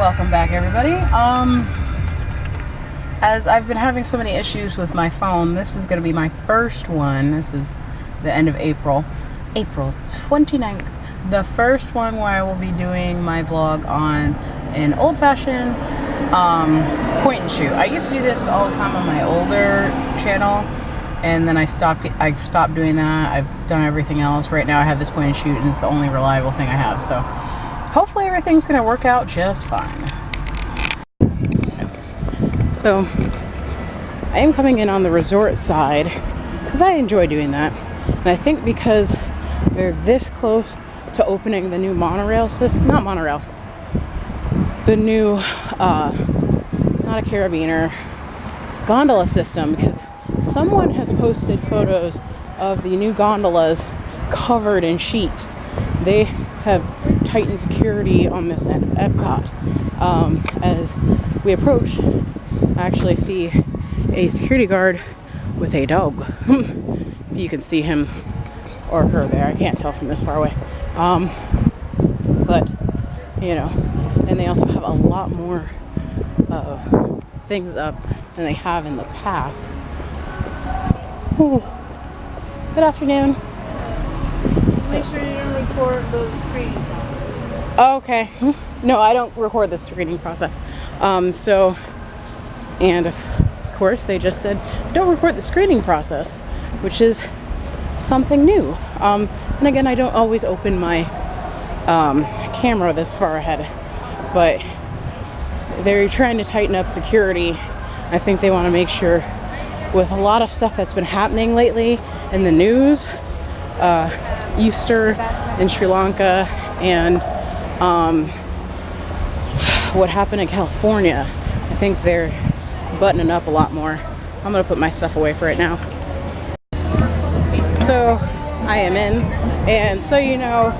Welcome back, everybody. As I've been having so many issues with my phone, this is going to be my first one. This is the end of April 29th. The first one where I will be doing my vlog on an old-fashioned point and shoot. I used to do this all the time on my older channel, and then I stopped doing that. I've done everything else. Right now I have this point and shoot, and it's the only reliable thing I have. So hopefully everything's going to work out just fine. So I am coming in on the resort side because I enjoy doing that. And I think because they're this close to opening the new monorail system, not monorail, the new, it's not a carabiner, gondola system, because someone has posted photos of the new gondolas covered in sheets. They have tightened security on this end of Epcot. As we approach, I actually see a security guard with a dog. If you can see him or her there, I can't tell from this far away. But, you know, and they also have a lot more of things up than they have in the past. Ooh. Good afternoon. Make sure you don't record the screen. Oh, okay. No, I don't record the screening process. And of course they just said, don't record the screening process, which is something new. And again, I don't always open my camera this far ahead, but they're trying to tighten up security. I think they want to make sure, with a lot of stuff that's been happening lately in the news, Easter in Sri Lanka and what happened in California, I think they're buttoning up a lot more. I'm gonna put my stuff away for right now. So I am in, and so you know,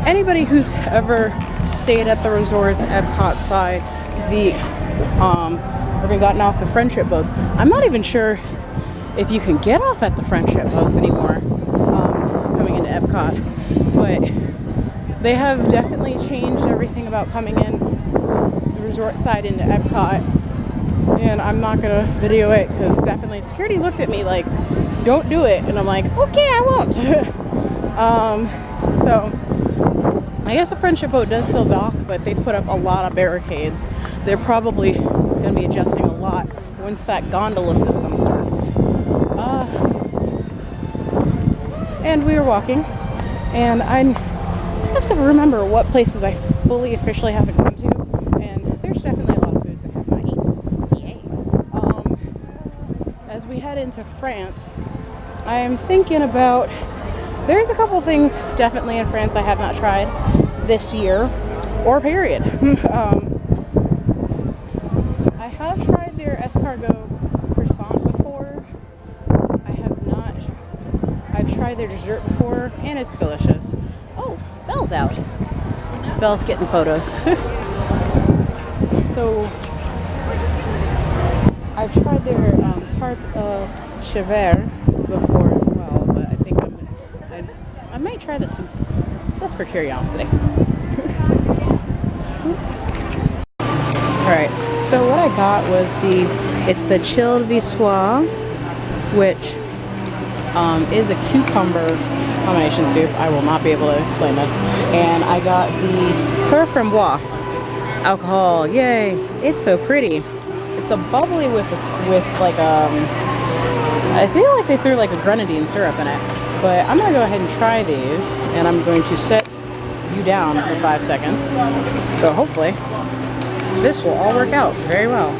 anybody who's ever stayed at the resorts, Epcot side, or gotten off the friendship boats, I'm not even sure if you can get off at the friendship boats anymore coming into Epcot, but they have definitely changed everything about coming in the resort side into Epcot. And I'm not gonna video it because definitely security looked at me like, don't do it, and I'm like, okay, I won't. So I guess the friendship boat does still dock, but they've put up a lot of barricades. They're probably gonna be adjusting a lot once that gondola system starts. And we were walking, and I have to remember what places I fully officially haven't gone to, and there's definitely a lot of foods I have not eaten. Yay. As we head into France, I am thinking about, there's a couple things definitely in France I have not tried this year, or period. I have tried their escargot croissant before. I've tried their dessert before, and it's delicious. Oh, Belle's out. Belle's getting photos. So, I've tried their tarte chèvre before as well, but I think I might try the soup, just for curiosity. Alright, so what I got was it's the chilled viçois, which is a cucumber combination soup. I will not be able to explain this. And I got the Cœur Framboise alcohol. Yay! It's so pretty. It's a bubbly with like I feel like they threw like a grenadine syrup in it. But I'm gonna go ahead and try these, and I'm going to set you down for 5 seconds. So hopefully this will all work out very well.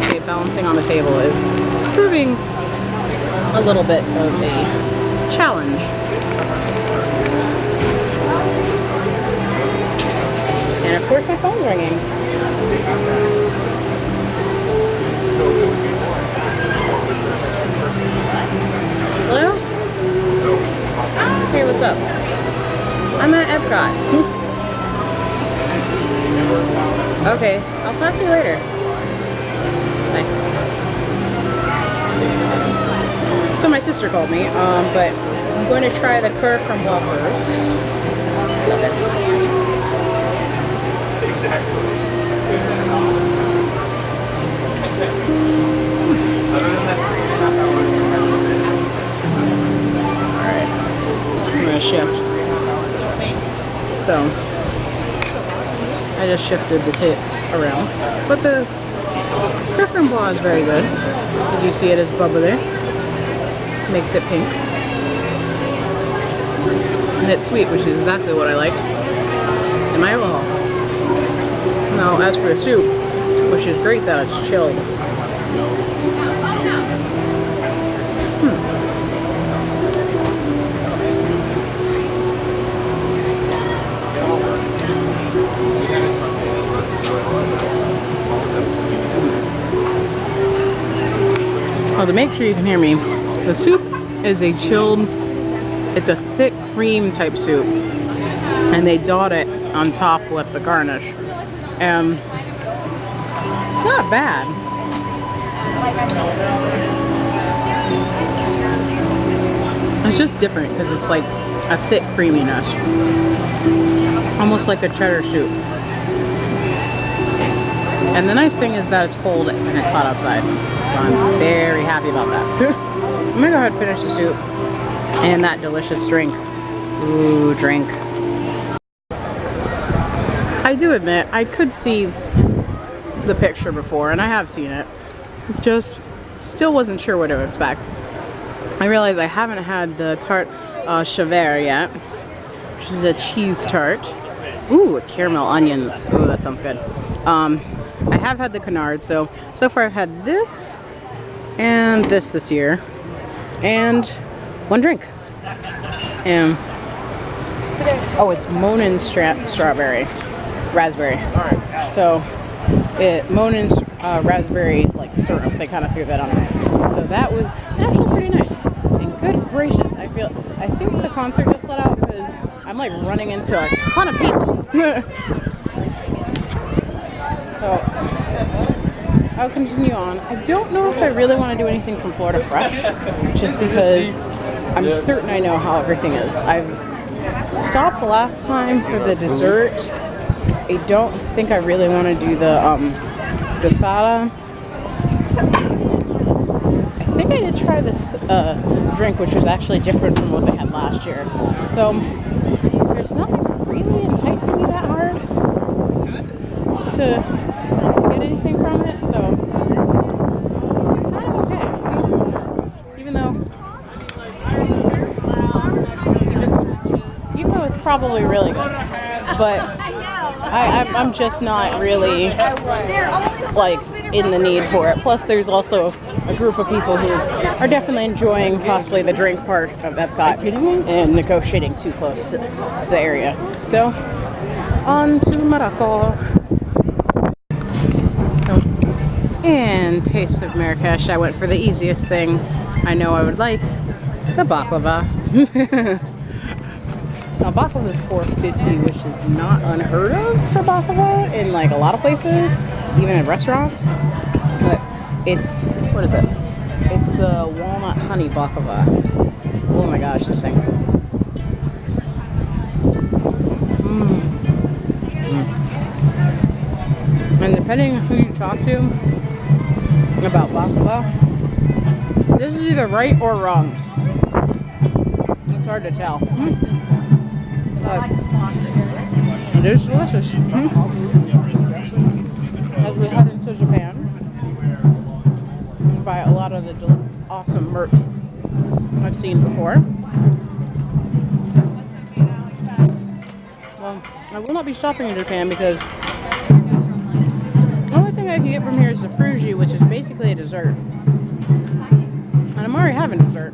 Okay, balancing on the table is proving a little bit of a challenge. And of course my phone's ringing. Hello? Hey, what's up? I'm at Epcot. Okay, I'll talk to you later. Bye. So my sister called me, but I'm going to try the Cœur Framboise first. Love it. Alright. I'm gonna shift. So I just shifted the tape around. But the Griffin Blanc is very good. As you see, it is bubbly. Makes it pink. And it's sweet, which is exactly what I like in my alcohol. Now, as for the soup, which is great that it's chilled. Well, to make sure you can hear me, the soup is a chilled, it's a thick cream type soup, and they dot it on top with the garnish. And it's not bad. It's just different because it's like a thick creaminess, almost like a cheddar soup. And the nice thing is that it's cold and it's hot outside, so I'm very happy about that. I'm gonna go ahead and finish the soup and that delicious drink. Ooh, drink. I do admit, I could see the picture before, and I have seen it. Just still wasn't sure what to expect. I realize I haven't had the tarte Chevere yet, which is a cheese tart. Ooh, caramel onions. Ooh, that sounds good. I have had the canard, so far I've had this and this year, and one drink. And oh, it's Monin strawberry, raspberry. So Monin's raspberry like syrup. They kind of threw that on there. So that was actually pretty nice. And good gracious, I think the concert just let out because I'm like running into a ton of people. So I'll continue on. I don't know if I really want to do anything from Florida Fresh, just because I'm certain I know how everything is. I've stopped last time for the dessert. I don't think I really want to do the gasada. I think I did try this drink, which was actually different from what they had last year. So there's nothing really enticing me that hard to get anything from it. So kind of okay. Even though it's probably really good, but I'm just not really like in the need for it. Plus there's also a group of people who are definitely enjoying possibly the drink part of Epcot and negotiating too close to the area. So on to Morocco. And Taste of Marrakesh, I went for the easiest thing I know I would like, the baklava. Now baklava is $4.50, which is not unheard of for baklava in like a lot of places, even in restaurants. But it's, what is it? It's the walnut honey baklava. Oh my gosh, this thing. And depending on who you talk to about baklava, this is either right or wrong. It's hard to tell. But it is delicious. As we head into Japan and buy a lot of the awesome merch I've seen before. Well, I will not be shopping in Japan because the only thing I can get from here is the fruji, which is basically a dessert. And I'm already having dessert.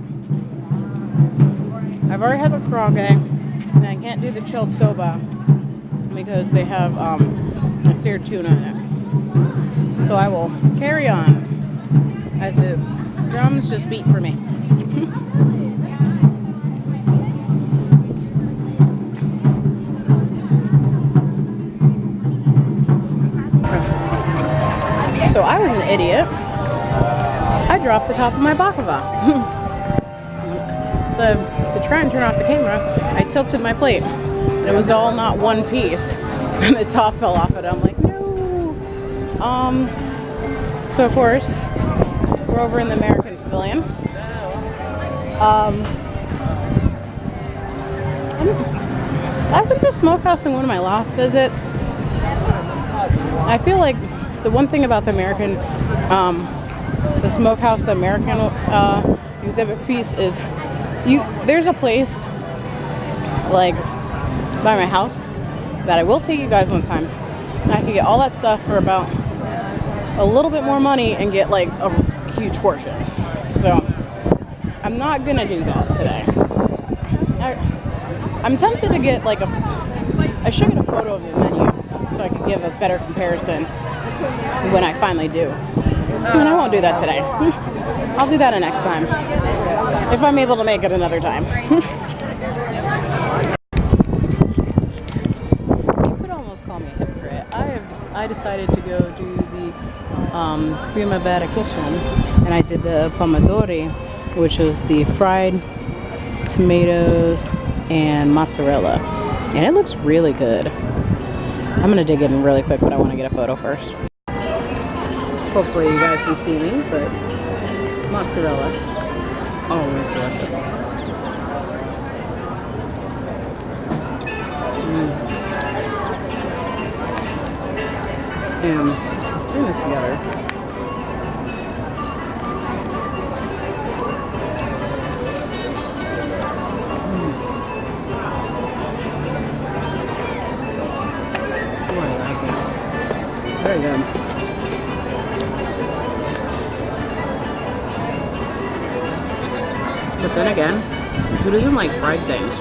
I've already had the karaage, and I can't do the chilled soba because they have a seared tuna in it. So I will carry on as the drums just beat for me. So I was an idiot. I dropped the top of my baklava. So to try and turn off the camera, I tilted my plate. and it was all not one piece, and the top fell off it. I'm like, no. So of course, we're over in the American Pavilion. I went to Smokehouse in one of my last visits. I feel like the one thing about the American, the Smokehouse, the American exhibit piece is there's a place like by my house that I will take you guys one time. I can get all that stuff for about a little bit more money and get like a huge portion. So I'm not gonna do that today. I'm tempted to get like I should get a photo of the menu so I can give a better comparison when I finally do. And I won't do that today. I'll do that next time. If I'm able to make it another time. You could almost call me a hypocrite. I decided to go do the Primavera Kitchen, and I did the pomodori, which was the fried tomatoes and mozzarella, and it looks really good. I'm gonna dig in really quick, but I want to get a photo first. Hopefully you guys can see me, but mozzarella, always delicious. And putting this together. Very good. But then again, who doesn't like fried things?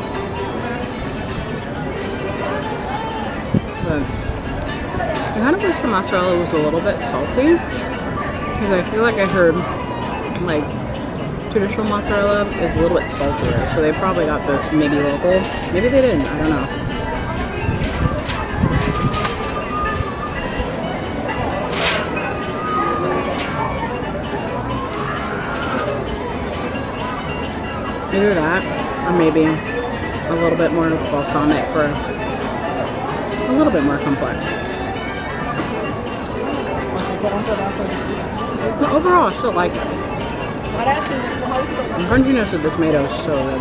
But I kind of wish the mozzarella was a little bit salty, because I feel like I heard like traditional mozzarella is a little bit saltier, so they probably got this maybe local. Maybe they didn't, I don't know. Either that, or maybe a little bit more balsamic for a little bit more complex. But overall, I still like it. The crunchiness of the tomato is so good.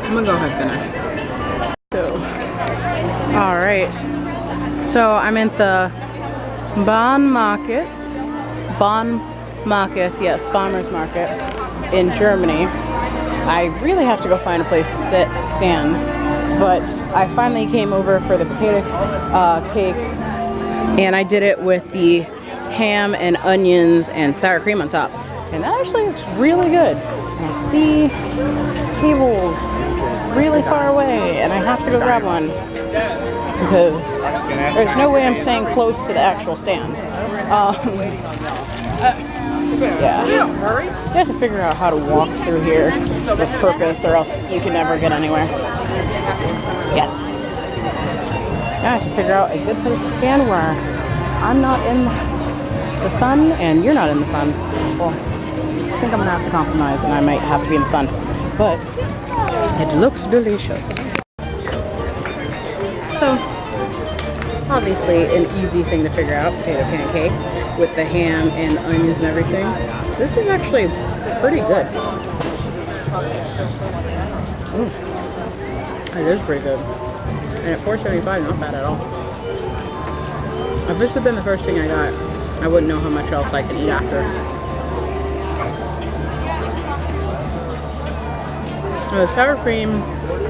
I'm gonna go ahead and finish. So, all right. So I'm in the Bon Market, yes, farmer's market in Germany. I really have to go find a place to stand, but I finally came over for the potato cake, and I did it with the ham and onions and sour cream on top, and that actually looks really good. And I see tables really far away, and I have to go grab one because there's no way I'm staying close to the actual stand. Yeah. You have to figure out how to walk through here with purpose, or else you can never get anywhere. Yes. Now I have to figure out a good place to stand where I'm not in the sun and you're not in the sun. Well, I think I'm gonna have to compromise, and I might have to be in the sun. But it looks delicious. So, obviously an easy thing to figure out, potato pancake with the ham and onions and everything. This is actually pretty good. It is pretty good. And at $4.75, not bad at all. If this had been the first thing I got, I wouldn't know how much else I could eat after. The sour cream,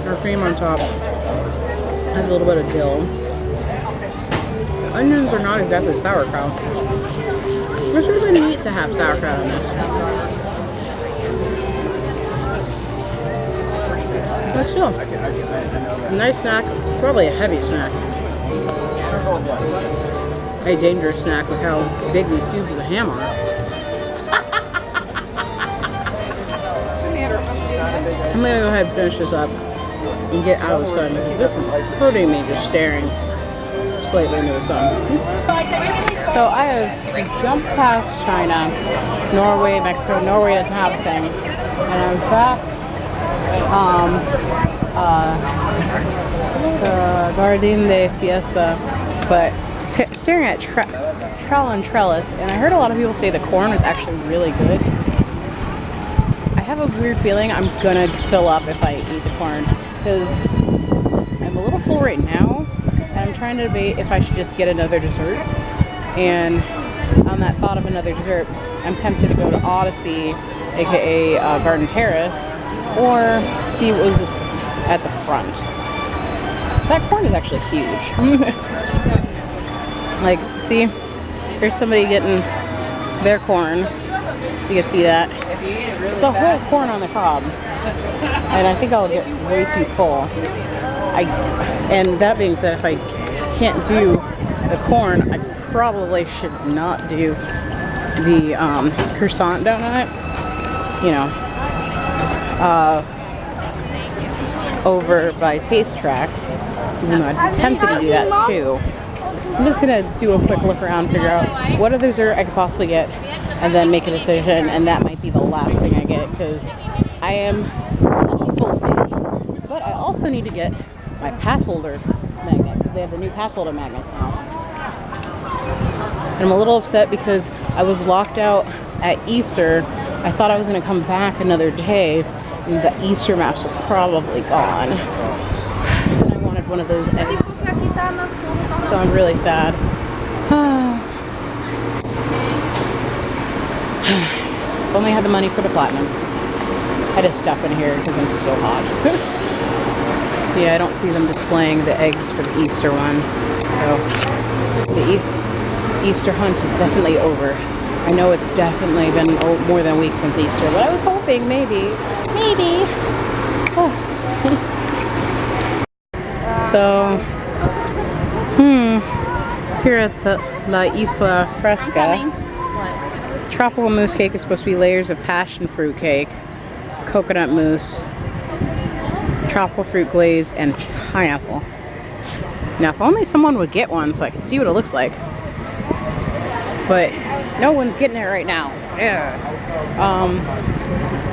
or cream on top, has a little bit of dill. Onions are not exactly sauerkraut. It's really neat to have sauerkraut in this. But still, a nice snack, probably a heavy snack. A dangerous snack with how big these cubes of the ham are. I'm gonna go ahead and finish this up and get out of the sun, because this is hurting me just staring slightly into the sun. So I have jumped past China, Norway, Mexico. Norway doesn't have a thing. And I'm back the Jardin de Fiesta, but staring at Trowel and Trellis, and I heard a lot of people say the corn was actually really good. I have a weird feeling I'm gonna fill up if I eat the corn, because I'm a little full right now, and I'm trying to debate if I should just get another dessert. And on that thought of another dessert, I'm tempted to go to Odyssey, aka Garden Terrace, or see what was at the front. That corn is actually huge. Like, see, here's somebody getting their corn. You can see that. It's a whole corn on the cob. And I think I'll get way too full. And that being said, if I can't do the corn, I probably should not do the croissant donut. You know, over by Taste Track. Even though I'd be tempted to do that too. I'm just gonna do a quick look around, figure out what other dessert I could possibly get, and then make a decision. And that might be the last thing I get, because I am full stage. But I also need to get my pass holder magnet, because they have the new pass holder magnets now. And I'm a little upset because I was locked out at Easter. I thought I was gonna come back another day, and the Easter maps are probably gone. And I wanted one of those eggs. So I'm really sad. If only I had the money for the platinum. I just step in here because I'm so hot. Yeah, I don't see them displaying the eggs for the Easter one. So the Easter hunt is definitely over. I know it's definitely been more than a week since Easter, but I was hoping maybe. Oh. So, here at the La Isla Fresca, tropical mousse cake is supposed to be layers of passion fruit cake, coconut mousse, tropical fruit glaze, and pineapple. Now, if only someone would get one so I could see what it looks like. But no one's getting it right now. Yeah.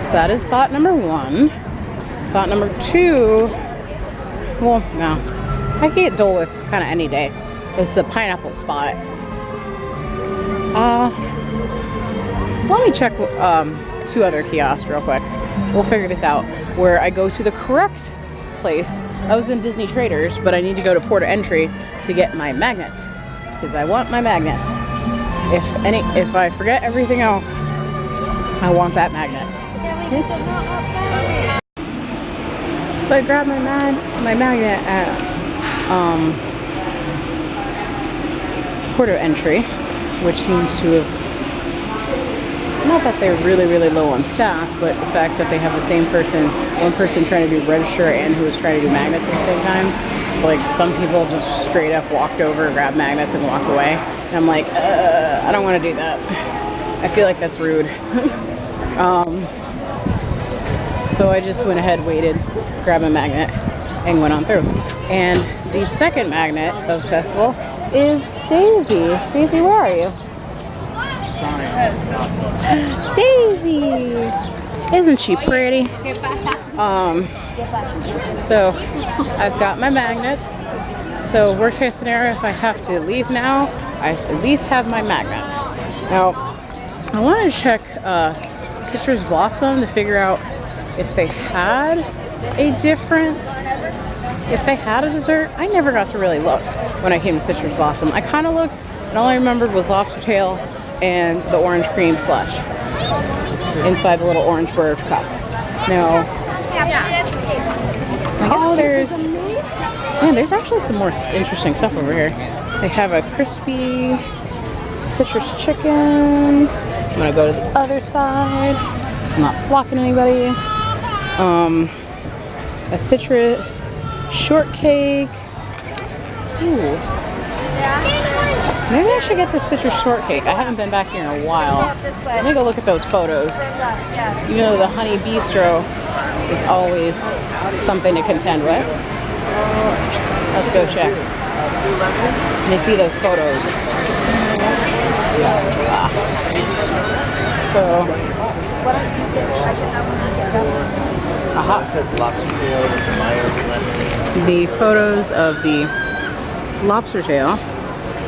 So that is thought number one. Thought number two. Well, no. I can get Dole Whip kind of any day. It's the pineapple spot. Let me check two other kiosks real quick. We'll figure this out. Where I go to the correct place. I was in Disney Traders, but I need to go to Port of Entry to get my magnets. Because I want my magnets. If I forget everything else, I want that magnet. So I grabbed my magnet at Port of Entry, which seems to have, not that they're really low on staff, but the fact that they have the same person, one person trying to do register and who was trying to do magnets at the same time. Like, some people just straight up walked over, grabbed magnets, and walked away. And I'm like, I don't want to do that. I feel like that's rude. So I just went ahead, waited, grabbed a magnet, and went on through. And the second magnet of the festival is Daisy. Daisy, where are you? Daisy! Isn't she pretty? So I've got my magnet. So worst case scenario, if I have to leave now, I at least have my magnets. Now, I want to check Citrus Blossom to figure out if they had a dessert. I never got to really look when I came to Citrus Blossom. I kind of looked, and all I remembered was lobster tail and the orange cream slush inside the little orange bird cup. Now, I guess there's actually some more interesting stuff over here. They have a crispy citrus chicken. I'm gonna go to the other side. I'm not blocking anybody. A citrus shortcake. Ooh. Maybe I should get the citrus shortcake. I haven't been back here in a while. Let me go look at those photos. Even though the Honey Bistro is always something to contend with. Let's go check. Let me see those photos. So, It says lobster tail with the mayo lemon. the photos of the lobster tail,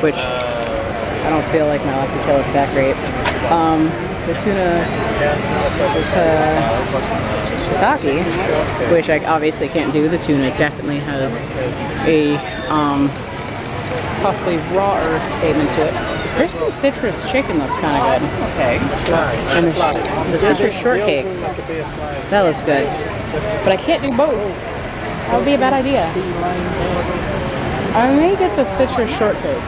which I don't feel like my lobster tail is that great. The tuna tataki, which I obviously can't do. The tuna definitely has a possibly raw earth statement to it. The crispy citrus chicken looks kind of good. Okay. And the citrus shortcake, that looks good. But I can't do both. That would be a bad idea. I may get the citrus shortcake.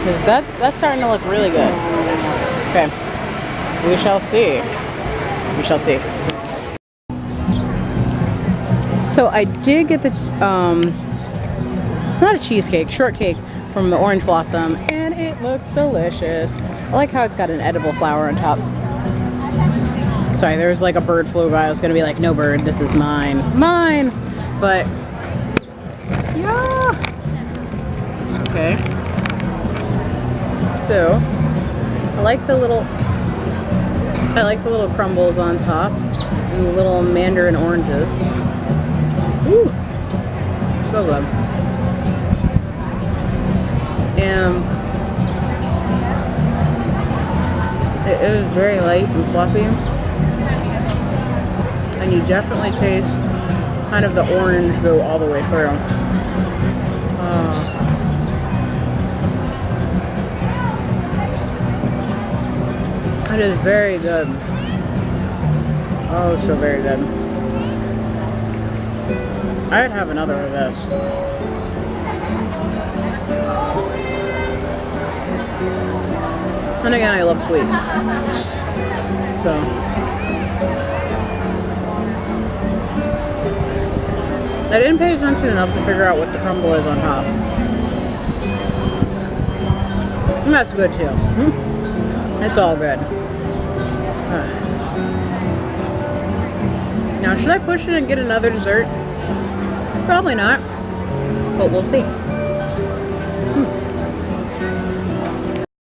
Because that's starting to look really good. Okay. We shall see. We shall see. So I did get the, it's not a cheesecake, shortcake from the Orange Blossom, and it looks delicious. I like how it's got an edible flower on top. Sorry, there was like a bird flew by. I was gonna be like, no bird, this is mine. Mine! But, yeah. Okay. So, I like the little crumbles on top and the little mandarin oranges. Ooh, so good. And it is very light and fluffy. And you definitely taste kind of the orange go all the way through. It is very good. Oh, so very good. I'd have another of this. And again, I love sweets. So. I didn't pay attention enough to figure out what the crumble is on top. And that's good too. It's all good. Now, should I push it and get another dessert? Probably not, but we'll see.